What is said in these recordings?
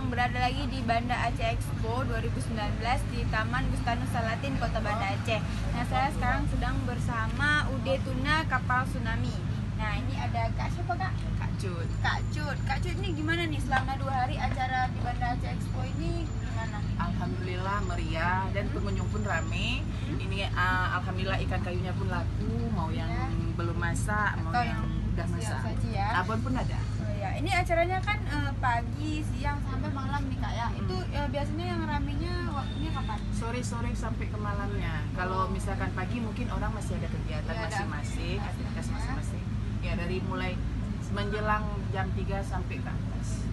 sedang berada lagi di Banda Aceh Expo 2019 di Taman Bustanus Salatin, Kota Banda Aceh. Nah, saya sekarang sedang bersama Ude Tuna Kapal Tsunami. Nah, ini ada Kak siapa Kak? Kak Cut. Kak Cut. Kak Cut ini gimana nih selama 2 hari acara di Banda Aceh Expo ini gimana? Alhamdulillah meriah dan pengunjung pun rame. Ini alhamdulillah ikan kayunya pun laku, mau yang belum masak, mau Atau yang udah masak. saji ya. Abon pun ada. Oh ya, ini acaranya kan pagi, siang sampai malam nih Kak ya. Itu biasanya yang ramenya waktunya kapan? Sore-sore sampai ke malamnya. Kalau misalkan pagi mungkin orang masih ada kegiatan Ya, ada masing-masing, aktivitas masing-masing. Ya dari mulai menjelang jam 3 sampai ke atas.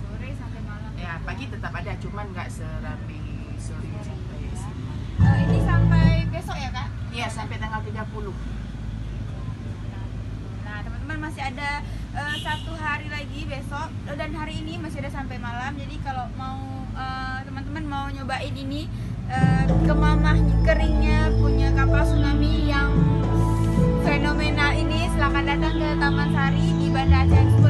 Sore sampai malam. Ya pagi tetap ada, cuman nggak serame sore sampai sini. Ini sampai besok ya Kak? Iya sampai tanggal 30. Nah teman-teman masih ada 1 hari lagi besok dan hari ini masih ada sampai malam. Jadi kalau mau teman-teman mau nyobain ini kemamah keringnya punya kapal tsunami yang fenomenal ini, silakan datang ke Taman Sari di Banda Aceh Expo